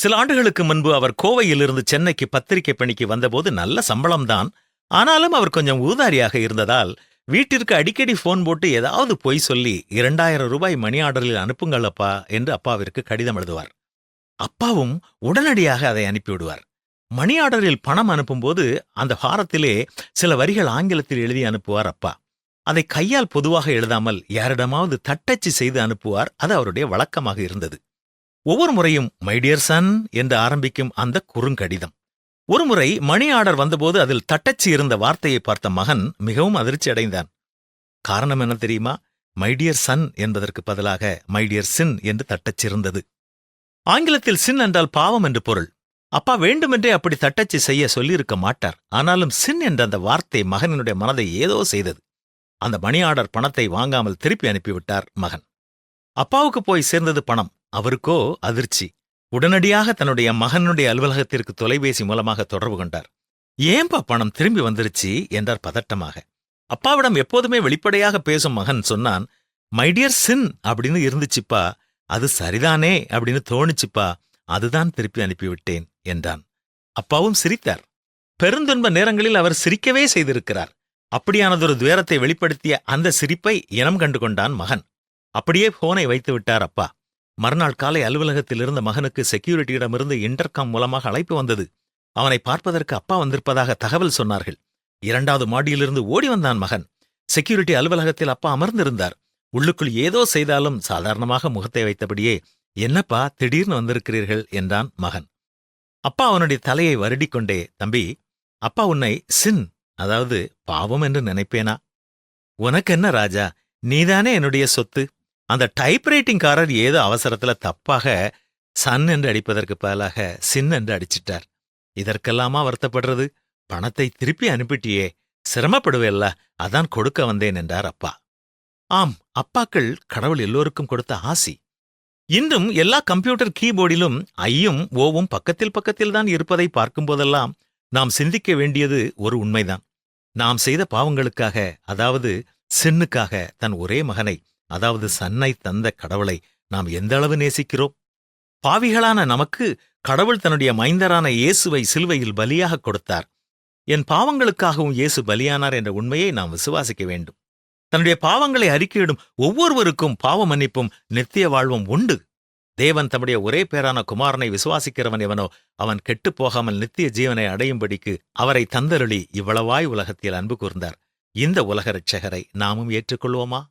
சில ஆண்டுகளுக்கு முன்பு அவர் கோவையிலிருந்து சென்னைக்கு பத்திரிகை பணிக்கு வந்தபோது நல்ல சம்பளம்தான். ஆனாலும் அவர் கொஞ்சம் ஊதாரியாக இருந்ததால் வீட்டிற்கு அடிக்கடி போன் போட்டு ஏதாவது பொய் சொல்லி 2000 ரூபாய் மணி ஆர்டரில் அனுப்புங்கள் அப்பா என்று அப்பாவிற்கு கடிதம் எழுதுவார். அப்பாவும் உடனடியாக அதை அனுப்பிவிடுவார். மணி ஆர்டரில் பணம் அனுப்பும்போது அந்த பாரத்திலே சில வரிகள் ஆங்கிலத்தில் எழுதி அனுப்புவார் அப்பா. அதை கையால் பொதுவாக எழுதாமல் யாரிடமாவது தட்டச்சு செய்து அனுப்புவார். அது அவருடைய வழக்கமாக இருந்தது. ஒவ்வொரு முறையும் மை டியர் சன் என்று ஆரம்பிக்கும் அந்த குறுங்கடிதம். ஒருமுறை மணி ஆர்டர் வந்தபோது அதில் தட்டச்சு இருந்த வார்த்தையை பார்த்த மகன் மிகவும் அதிர்ச்சி அடைந்தான். காரணம் என்ன தெரியுமா? மை டியர் சன் என்பதற்கு பதிலாக மை டியர் சின் என்று தட்டச்சிருந்தது. ஆங்கிலத்தில் சின் என்றால் பாவம் என்று பொருள். அப்பா வேண்டுமென்றே அப்படி தட்டச்சு செய்ய சொல்லியிருக்க மாட்டார். ஆனாலும் சின் என்ற அந்த வார்த்தை மகனினுடைய மனதை ஏதோ செய்தது. அந்த மணி ஆர்டர் பணத்தை வாங்காமல் திருப்பி அனுப்பிவிட்டார் மகன். அப்பாவுக்கு போய் சேர்ந்தது பணம். அவருக்கோ அதிர்ச்சி. உடனடியாக தன்னுடைய மகனுடைய அலுவலகத்திற்கு தொலைபேசி மூலமாக தொடர்பு கொண்டார். ஏன்பா பணம் திரும்பி வந்துருச்சு என்றார் பதட்டமாக. அப்பாவிடம் எப்போதுமே வெளிப்படையாக பேசும் மகன் சொன்னான், மை டியர் சின் அப்படின்னு இருந்துச்சுப்பா, அது சரிதானே அப்படின்னு தோணுச்சுப்பா, அதுதான் திருப்பி அனுப்பிவிட்டேன் என்றான். அப்பாவும் சிரித்தார். பெருந்துன்ப நேரங்களில் அவர் சிரிக்கவே செய்திருக்கிறார். அப்படியானதொரு துயரத்தை வெளிப்படுத்திய அந்த சிரிப்பை இனம் கண்டு கொண்டான் மகன். அப்படியே போனை வைத்து விட்டார் அப்பா. மறுநாள் காலை அலுவலகத்தில் இருந்த மகனுக்கு செக்யூரிட்டியிடமிருந்து இன்டர்காம் மூலமாக அழைப்பு வந்தது. அவனை பார்ப்பதற்கு அப்பா வந்திருப்பதாக தகவல் சொன்னார்கள். 2வது மாடியிலிருந்து ஓடி வந்தான் மகன். செக்யூரிட்டி அலுவலகத்தில் அப்பா அமர்ந்திருந்தார். உள்ளுக்குள் ஏதோ செய்தாலும் சாதாரணமாக முகத்தை வைத்தபடியே, என்னப்பா திடீர்னு வந்திருக்கிறீர்கள் என்றான் மகன். அப்பா அவனுடைய தலையை வருடிக்கொண்டே, தம்பி, அப்பா உன்னை சின், அதாவது பாவம் என்று நினைப்பேனா? உனக்கு என்ன ராஜா, நீதானே என்னுடைய சொத்து. அந்த டைப்ரைட்டிங்காரர் ஏதோ அவசரத்துல தப்பாக சன் என்று அடிப்பதற்கு பதிலாக சின் என்று அடிச்சிட்டார். இதற்கெல்லாமா வருத்தப்படுறது? பணத்தை திருப்பி அனுப்பிட்டியே, சிரமப்படுவேல்ல, அதான் கொடுக்க வந்தேன் என்றார் அப்பா. ஆம், அப்பாக்கள் கடவுள் எல்லோருக்கும் கொடுத்த ஆசி. இன்றும் எல்லா கம்ப்யூட்டர் கீபோர்டிலும் ஐயும் ஓவும் பக்கத்தில் பக்கத்தில்தான் இருப்பதை பார்க்கும்போதெல்லாம் நாம் சிந்திக்க வேண்டியது ஒரு உண்மைதான். நாம் செய்த பாவங்களுக்காக, அதாவது சின்னுக்காக, தன் ஒரே மகனை, அதாவது சன்னை தந்த கடவுளை நாம் எந்த அளவு நேசிக்கிறோம்? பாவிகளான நமக்கு கடவுள் தன்னுடைய மைந்தரான இயேசுவை சிலுவையில் பலியாக கொடுத்தார். என் பாவங்களுக்காகவும் இயேசு பலியானார் என்ற உண்மையை நாம் விசுவாசிக்க வேண்டும். தன்னுடைய பாவங்களை அறிக்கையிடும் ஒவ்வொருவருக்கும் பாவ மன்னிப்பும் நித்திய வாழ்வும் உண்டு. தேவன் தம்முடைய ஒரே பேரான குமாரனை விசுவாசிக்கிறவன் எவனோ அவன் கெட்டுப் போகாமல் நித்திய ஜீவனை அடையும்படிக்கு அவரை தந்தருளி இவ்வளவாய் உலகத்தில் அன்பு கூர்ந்தார். இந்த உலக இரட்சகரை நாமும் ஏற்றுக்கொள்வோமா?